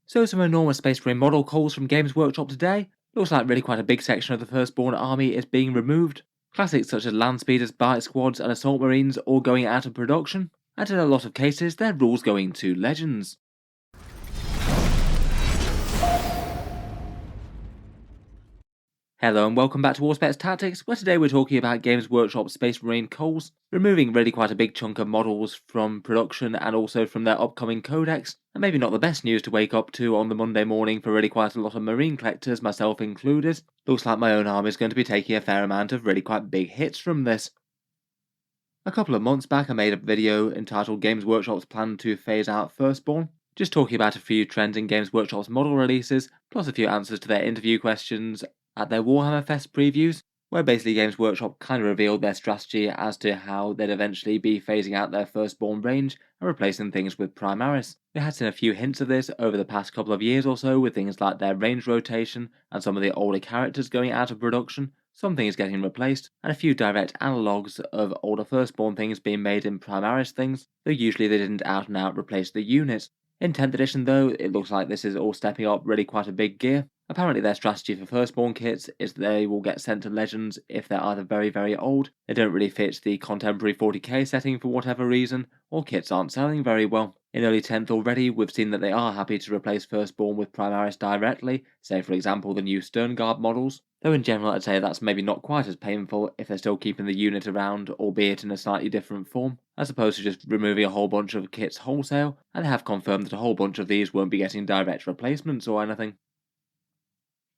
So some enormous Space Marine model calls from Games Workshop today. Looks like really quite a big section of the Firstborn army is being removed. Classics such as Land Speeders, Bite Squads and Assault Marines all going out of production, and in a lot of cases their rules going to Legends. Hello and welcome back to Warspecs Tactics, where today we're talking about Games Workshop Space Marine Culls, removing really quite a big chunk of models from production and also from their upcoming codex, and maybe not the best news to wake up to on the Monday morning for really quite a lot of Marine collectors, myself included. Looks like my own army is going to be taking a fair amount of really quite big hits from this. A couple of months back I made a video entitled Games Workshop's Plan to Phase Out Firstborn, just talking about a few trends in Games Workshop's model releases, plus a few answers to their interview questions at their Warhammer Fest previews, where basically Games Workshop kind of revealed their strategy as to how they'd eventually be phasing out their Firstborn range and replacing things with Primaris. We had seen a few hints of this over the past couple of years or so with things like their range rotation and some of the older characters going out of production, some things getting replaced, and a few direct analogues of older Firstborn things being made in Primaris things, though usually they didn't out and out replace the units. In 10th edition though, it looks like this is all stepping up really quite a big gear. Apparently their strategy for Firstborn kits is they will get sent to Legends if they're either very old, they don't really fit the contemporary 40k setting for whatever reason, or kits aren't selling very well. In early 10th already, we've seen that they are happy to replace Firstborn with Primaris directly, say for example the new Sternguard models, though in general I'd say that's maybe not quite as painful if they're still keeping the unit around, albeit in a slightly different form, as opposed to just removing a whole bunch of kits wholesale, and they have confirmed that a whole bunch of these won't be getting direct replacements or anything.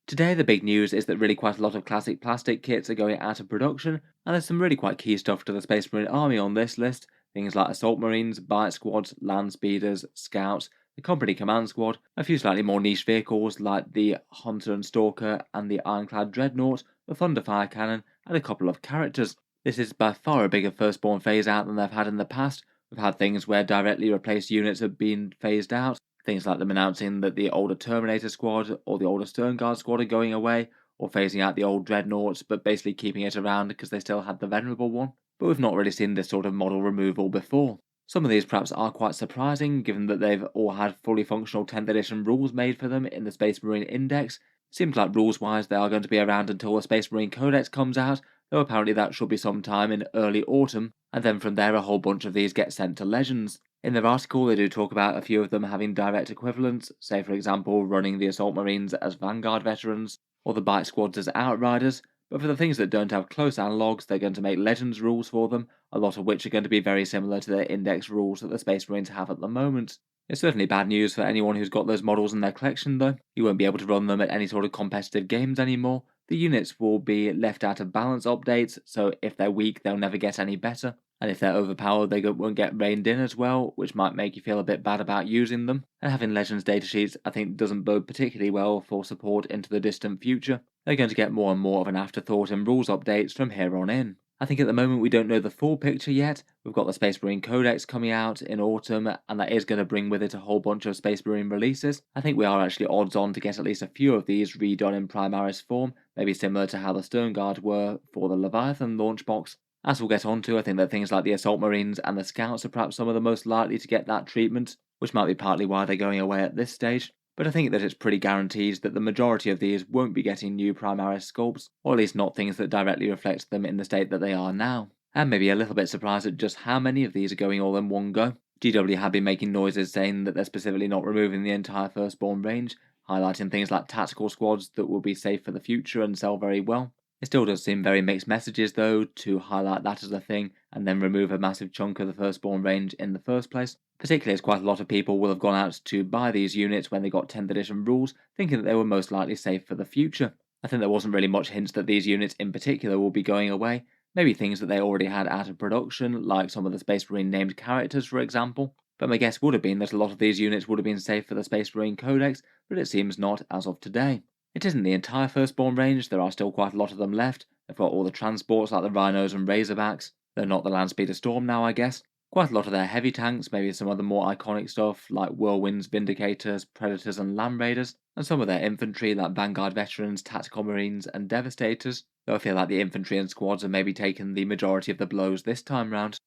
Today the big news is that really quite a lot of classic plastic kits are going out of production, and there's some really quite key stuff to the Space Marine army on this list, things like Assault Marines, Bite Squads, Land Speeders, Scouts, the Company Command Squad, a few slightly more niche vehicles like the Hunter and Stalker and the Ironclad Dreadnought, the Thunderfire Cannon, and a couple of characters. This is by far a bigger Firstborn phase out than they've had in the past. We've had things where directly replaced units have been phased out, things like them announcing that the older Terminator squad or the older Sternguard squad are going away, or phasing out the old Dreadnoughts but basically keeping it around because they still had the Venerable one. But we've not really seen this sort of model removal before. Some of these perhaps are quite surprising given that they've all had fully functional 10th edition rules made for them in the Space Marine Index. Seems like rules wise they are going to be around until the Space Marine Codex comes out, though apparently that should be sometime in early autumn, and then from there a whole bunch of these get sent to Legends. In their article they do talk about a few of them having direct equivalents, say for example running the Assault Marines as Vanguard veterans, or the Bite Squads as Outriders, but for the things that don't have close analogues they're going to make Legends rules for them, a lot of which are going to be very similar to their Index rules that the Space Marines have at the moment. It's certainly bad news for anyone who's got those models in their collection though. You won't be able to run them at any sort of competitive games anymore. The units will be left out of balance updates, so if they're weak they'll never get any better, and if they're overpowered they won't get reined in as well, which might make you feel a bit bad about using them, and having Legends datasheets I think doesn't bode particularly well for support into the distant future. They're going to get more and more of an afterthought in rules updates from here on in. I think at the moment we don't know the full picture yet. We've got the Space Marine Codex coming out in autumn, and that is going to bring with it a whole bunch of Space Marine releases. I think we are actually odds on to get at least a few of these redone in Primaris form, maybe similar to how the Sternguard were for the Leviathan launch box. As we'll get onto, I think that things like the Assault Marines and the Scouts are perhaps some of the most likely to get that treatment, which might be partly why they're going away at this stage. But I think that it's pretty guaranteed that the majority of these won't be getting new Primaris sculpts, or at least not things that directly reflect them in the state that they are now. And maybe a little bit surprised at just how many of these are going all in one go. GW have been making noises saying that they're specifically not removing the entire Firstborn range, highlighting things like tactical squads that will be safe for the future and sell very well. It still does seem very mixed messages though to highlight that as a thing and then remove a massive chunk of the Firstborn range in the first place, particularly as quite a lot of people will have gone out to buy these units when they got 10th edition rules, thinking that they were most likely safe for the future. I think there wasn't really much hints that these units in particular will be going away, maybe things that they already had out of production, like some of the Space Marine named characters for example, but my guess would have been that a lot of these units would have been safe for the Space Marine Codex, but it seems not as of today. It isn't the entire Firstborn range, there are still quite a lot of them left. They've got all the transports like the Rhinos and Razorbacks, they're not the Landspeeder Storm now I guess. Quite a lot of their heavy tanks, maybe some of the more iconic stuff like Whirlwinds, Vindicators, Predators and Land Raiders, and some of their infantry like Vanguard Veterans, Tactical Marines and Devastators, though I feel like the infantry and squads have maybe taken the majority of the blows this time round.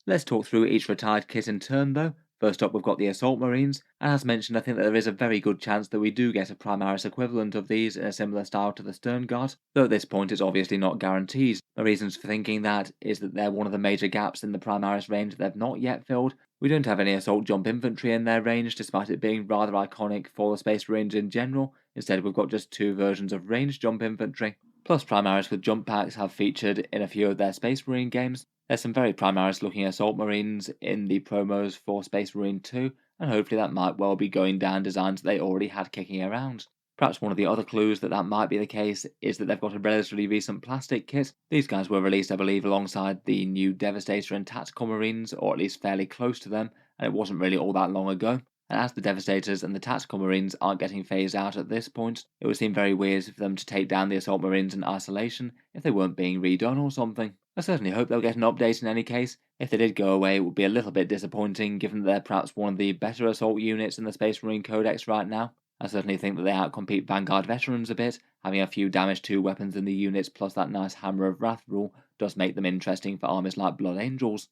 Let's talk through each retired kit in turn though. First up, we've got the Assault Marines, and as mentioned, I think that there is a very good chance that we do get a Primaris equivalent of these in a similar style to the Stern Guard, though at this point it's obviously not guaranteed. The reasons for thinking that is that they're one of the major gaps in the Primaris range that they've not yet filled. We don't have any Assault Jump Infantry in their range, despite it being rather iconic for the Space Marines in general. Instead, we've got just 2 versions of ranged Jump Infantry. Plus, Primaris with jump packs have featured in a few of their Space Marine games. There's some very Primaris looking Assault Marines in the promos for Space Marine 2, and hopefully that might well be going down designs they already had kicking around. Perhaps one of the other clues that might be the case is that they've got a relatively recent plastic kit. These guys were released, I believe, alongside the new Devastator and Tactical Marines, or at least fairly close to them, and it wasn't really all that long ago. And as the Devastators and the Tactical Marines aren't getting phased out at this point, it would seem very weird for them to take down the Assault Marines in isolation if they weren't being redone or something. I certainly hope they'll get an update in any case. If they did go away, it would be a little bit disappointing given that they're perhaps one of the better assault units in the Space Marine Codex right now. I certainly think that they outcompete Vanguard veterans a bit. Having a few damage 2 weapons in the units plus that nice Hammer of Wrath rule does make them interesting for armies like Blood Angels.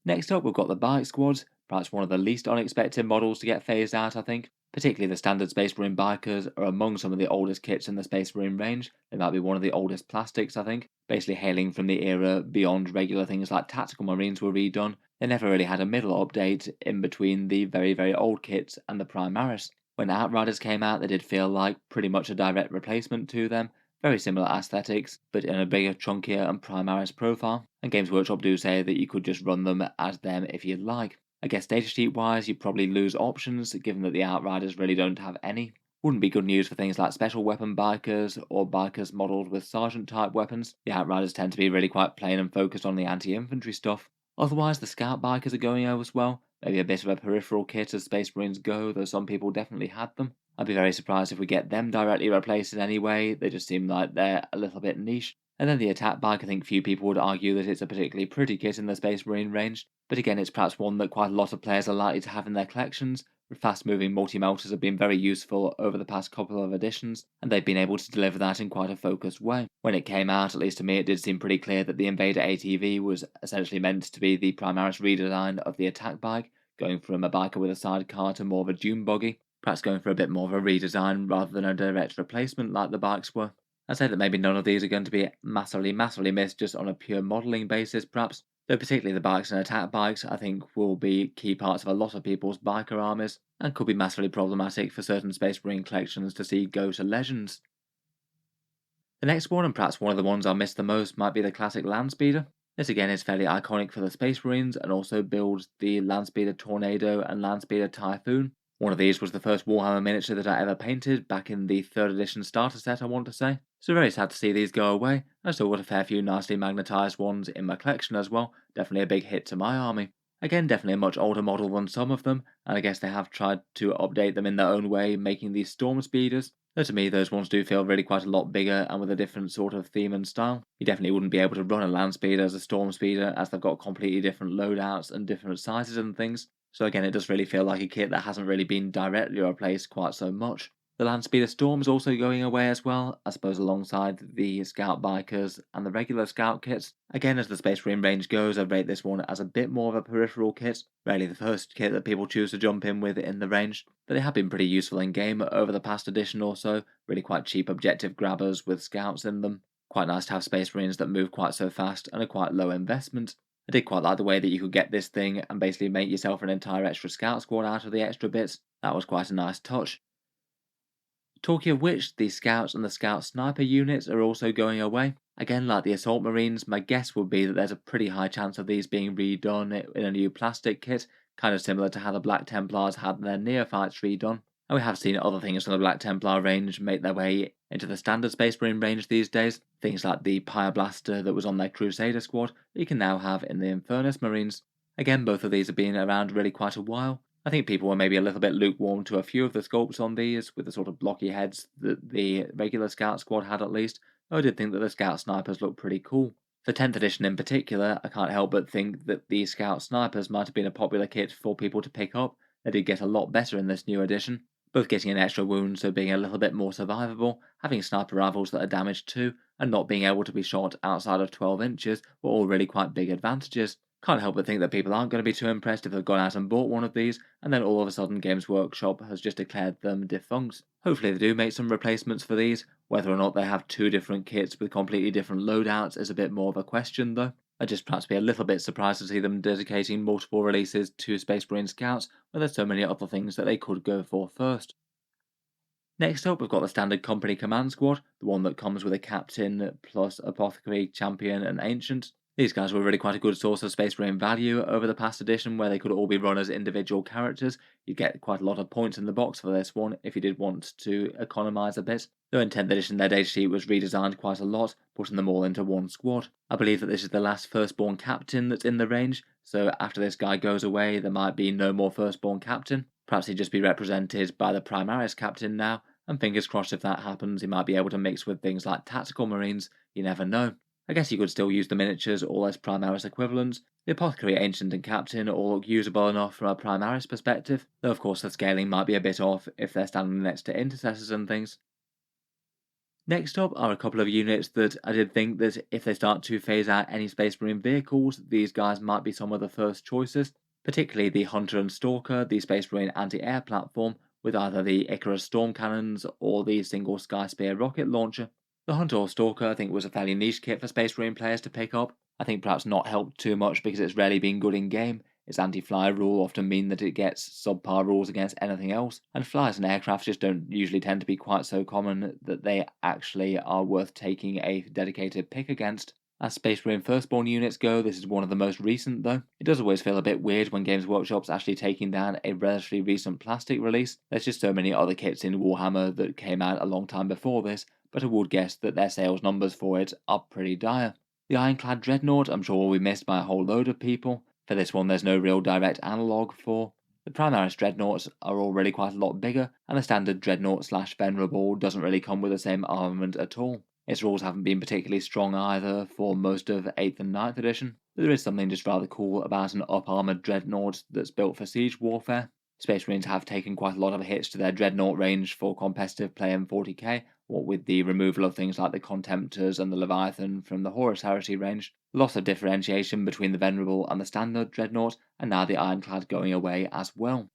Next up, we've got the Bike Squads, perhaps one of the least unexpected models to get phased out, I think. Particularly the standard Space Marine Bikers are among some of the oldest kits in the Space Marine range. They might be one of the oldest plastics, I think, basically hailing from the era beyond regular things like Tactical Marines were redone. They never really had a middle update in between the very, very old kits and the Primaris. When Outriders came out, they did feel like pretty much a direct replacement to them. Very similar aesthetics, but in a bigger, chunkier and Primaris profile, and Games Workshop do say that you could just run them as them if you'd like. I guess datasheet wise, you'd probably lose options, given that the Outriders really don't have any. Wouldn't be good news for things like special weapon bikers, or bikers modelled with sergeant type weapons. The Outriders tend to be really quite plain and focused on the anti-infantry stuff. Otherwise, the scout bikers are going over as well. Maybe a bit of a peripheral kit as Space Marines go, though some people definitely had them. I'd be very surprised if we get them directly replaced in any way. They just seem like they're a little bit niche. And then the attack bike, I think few people would argue that it's a particularly pretty kit in the Space Marine range, but again it's perhaps one that quite a lot of players are likely to have in their collections. Fast-moving multi-melters have been very useful over the past couple of editions, and they've been able to deliver that in quite a focused way. When it came out, at least to me, it did seem pretty clear that the Invader ATV was essentially meant to be the Primaris redesign of the attack bike, going from a biker with a sidecar to more of a dune buggy, perhaps going for a bit more of a redesign rather than a direct replacement like the bikes were. I'd say that maybe none of these are going to be massively missed just on a pure modelling basis, perhaps, though particularly the bikes and attack bikes I think will be key parts of a lot of people's biker armies, and could be massively problematic for certain Space Marine collections to see go to Legends. The next one, and perhaps one of the ones I missed the most, might be the classic Landspeeder. This again is fairly iconic for the Space Marines and also builds the Landspeeder Tornado and Landspeeder Typhoon. One of these was the first Warhammer miniature that I ever painted back in the 3rd edition starter set, I want to say. So very sad to see these go away. I still got a fair few nicely magnetised ones in my collection as well, definitely a big hit to my army. Again, definitely a much older model than some of them, and I guess they have tried to update them in their own way, making these Storm Speeders. Though to me, those ones do feel really quite a lot bigger and with a different sort of theme and style. You definitely wouldn't be able to run a Land Speeder as a Storm Speeder, as they've got completely different loadouts and different sizes and things. So again, it does really feel like a kit that hasn't really been directly replaced quite so much. The Landspeeder Storm is also going away as well, I suppose alongside the Scout Bikers and the regular Scout kits. Again, as the Space Marine range goes, I'd rate this one as a bit more of a peripheral kit, rarely the first kit that people choose to jump in with in the range, but they have been pretty useful in game over the past edition or so, really quite cheap objective grabbers with Scouts in them. Quite nice to have Space Marines that move quite so fast and are quite low investment. I did quite like the way that you could get this thing and basically make yourself an entire extra Scout squad out of the extra bits. That was quite a nice touch. Talking of which, the Scouts and the Scout Sniper units are also going away. Again, like the Assault Marines, my guess would be that there's a pretty high chance of these being redone in a new plastic kit, kind of similar to how the Black Templars had their Neophytes redone. And we have seen other things from the Black Templar range make their way into the standard Space Marine range these days. Things like the Pyre-Blaster that was on their Crusader squad that you can now have in the Infernus Marines. Again, both of these have been around really quite a while. I think people were maybe a little bit lukewarm to a few of the sculpts on these, with the sort of blocky heads that the regular Scout squad had at least. I did think that the Scout Snipers looked pretty cool. For 10th edition in particular, I can't help but think that the Scout Snipers might have been a popular kit for people to pick up. They did get a lot better in this new edition, both getting an extra wound, so being a little bit more survivable, having sniper rifles that are damaged too, and not being able to be shot outside of 12 inches were all really quite big advantages. Can't help but think that people aren't going to be too impressed if they've gone out and bought one of these, and then all of a sudden Games Workshop has just declared them defunct. Hopefully they do make some replacements for these. Whether or not they have two different kits with completely different loadouts is a bit more of a question though. I'd just perhaps be a little bit surprised to see them dedicating multiple releases to Space Marine Scouts when there's so many other things that they could go for first. Next up, we've got the standard company command squad, the one that comes with a captain plus apothecary, champion, and ancient. These guys were really quite a good source of Space Marine value over the past edition, where they could all be run as individual characters. You'd get quite a lot of points in the box for this one if you did want to economise a bit. Though in 10th edition their data sheet was redesigned quite a lot, putting them all into one squad. I believe that this is the last Firstborn captain that's in the range, so after this guy goes away there might be no more Firstborn captain. Perhaps he'd just be represented by the Primaris captain now, and fingers crossed if that happens he might be able to mix with things like tactical marines, you never know. I guess you could still use the miniatures all as Primaris equivalents. The Apothecary, Ancient and Captain all look usable enough from a Primaris perspective, though of course the scaling might be a bit off if they're standing next to Intercessors and things. Next up are a couple of units that I did think that if they start to phase out any Space Marine vehicles, these guys might be some of the first choices, particularly the Hunter and Stalker, the Space Marine anti-air platform, with either the Icarus storm cannons or the single Sky Spear rocket launcher. The Hunter or Stalker I think was a fairly niche kit for Space Marine players to pick up. I think perhaps not helped too much because it's rarely been good in game. Its anti-fly rule often mean that it gets subpar rules against anything else, and flyers and aircraft just don't usually tend to be quite so common that they actually are worth taking a dedicated pick against. As Space Marine Firstborn units go, this is one of the most recent though. It does always feel a bit weird when Games Workshop's actually taking down a relatively recent plastic release. There's just so many other kits in Warhammer that came out a long time before this, but I would guess that their sales numbers for it are pretty dire. The Ironclad Dreadnought I'm sure will be missed by a whole load of people. For this one there's no real direct analogue for. The Primaris Dreadnoughts are already quite a lot bigger, and the standard Dreadnought / Venerable doesn't really come with the same armament at all. Its rules haven't been particularly strong either for most of 8th and 9th edition, but there is something just rather cool about an up-armoured Dreadnought that's built for siege warfare. Space Marines have taken quite a lot of hits to their Dreadnought range for competitive play in 40k, what with the removal of things like the Contemptors and the Leviathan from the Horus Heresy range, loss of differentiation between the Venerable and the standard Dreadnought, and now the Ironclad going away as well.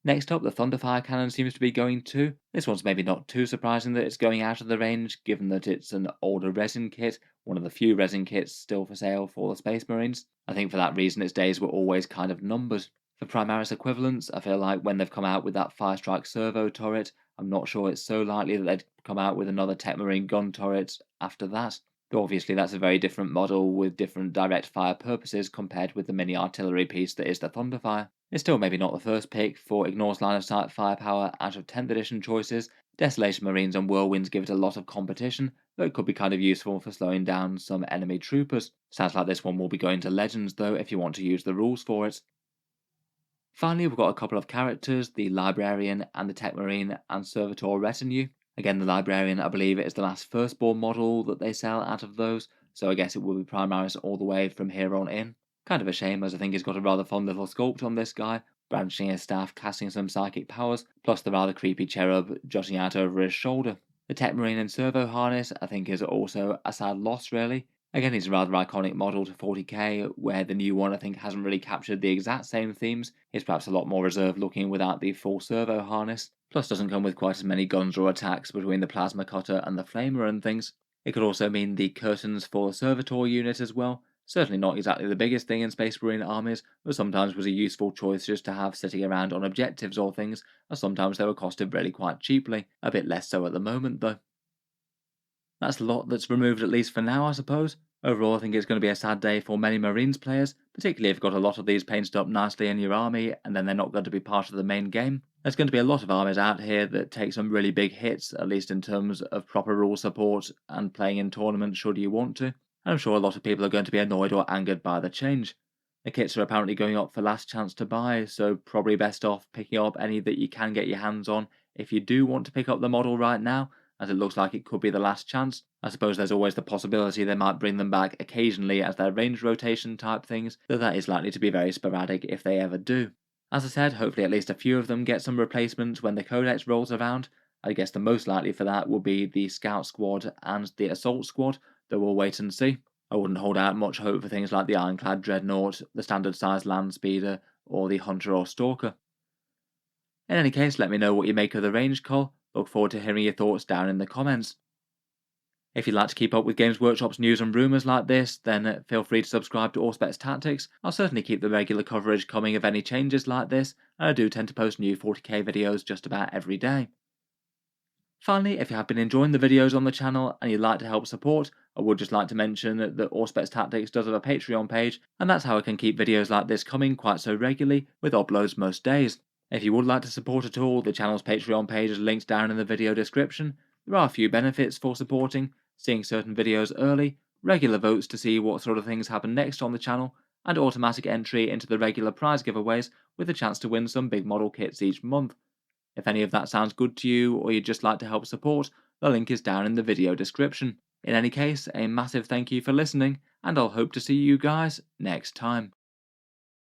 Next up, the Thunderfire cannon seems to be going too. This one's maybe not too surprising that it's going out of the range, given that it's an older resin kit, one of the few resin kits still for sale for the Space Marines. I think for that reason its days were always kind of numbered. For Primaris equivalents, I feel like when they've come out with that Firestrike servo turret, I'm not sure it's so likely that they'd come out with another Tech Marine gun turret after that. But obviously that's a very different model with different direct fire purposes compared with the mini artillery piece that is the Thunderfire. It's still maybe not the first pick for ignores line of sight firepower out of 10th edition choices. Desolation Marines and Whirlwinds give it a lot of competition, though it could be kind of useful for slowing down some enemy troopers. Sounds like this one will be going to Legends though if you want to use the rules for it. Finally, we've got a couple of characters, the Librarian and the Tech Marine and Servitor retinue. Again, the Librarian I believe is the last Firstborn model that they sell out of those, so I guess it will be Primaris all the way from here on in. Kind of a shame as I think he's got a rather fun little sculpt on this guy, branching his staff, casting some psychic powers, plus the rather creepy cherub jutting out over his shoulder. The Tech Marine and Servo harness I think is also a sad loss really. Again, he's a rather iconic model to 40k, where the new one I think hasn't really captured the exact same themes. He's perhaps a lot more reserved looking without the full servo harness, plus doesn't come with quite as many guns or attacks between the plasma cutter and the flamer and things. It could also mean the curtains for the Servitor unit as well. Certainly not exactly the biggest thing in Space Marine armies, but sometimes was a useful choice just to have sitting around on objectives or things, as sometimes they were costed really quite cheaply, a bit less so at the moment though. That's a lot that's removed at least for now, I suppose. Overall, I think it's going to be a sad day for many Marines players, particularly if you've got a lot of these painted up nicely in your army and then they're not going to be part of the main game. There's going to be a lot of armies out here that take some really big hits, at least in terms of proper rule support and playing in tournaments should you want to. And I'm sure a lot of people are going to be annoyed or angered by the change. The kits are apparently going up for last chance to buy, so probably best off picking up any that you can get your hands on if you do want to pick up the model right now, as it looks like it could be the last chance. I suppose there's always the possibility they might bring them back occasionally as their range rotation type things, though that is likely to be very sporadic if they ever do. As I said, hopefully at least a few of them get some replacements when the Codex rolls around. I guess the most likely for that will be the Scout Squad and the Assault Squad, though we'll wait and see. I wouldn't hold out much hope for things like the Ironclad Dreadnought, the standard sized Land Speeder, or the Hunter or Stalker. In any case, let me know what you make of the range, Cull. Look forward to hearing your thoughts down in the comments. If you'd like to keep up with Games Workshop's news and rumours like this, then feel free to subscribe to Auspex Tactics. I'll certainly keep the regular coverage coming of any changes like this, and I do tend to post new 40k videos just about every day. Finally, if you have been enjoying the videos on the channel and you'd like to help support, I would just like to mention that Auspex Tactics does have a Patreon page, and that's how I can keep videos like this coming quite so regularly, with uploads most days. If you would like to support at all, the channel's Patreon page is linked down in the video description. There are a few benefits for supporting: seeing certain videos early, regular votes to see what sort of things happen next on the channel, and automatic entry into the regular prize giveaways with a chance to win some big model kits each month. If any of that sounds good to you, or you'd just like to help support, the link is down in the video description. In any case, a massive thank you for listening, and I'll hope to see you guys next time.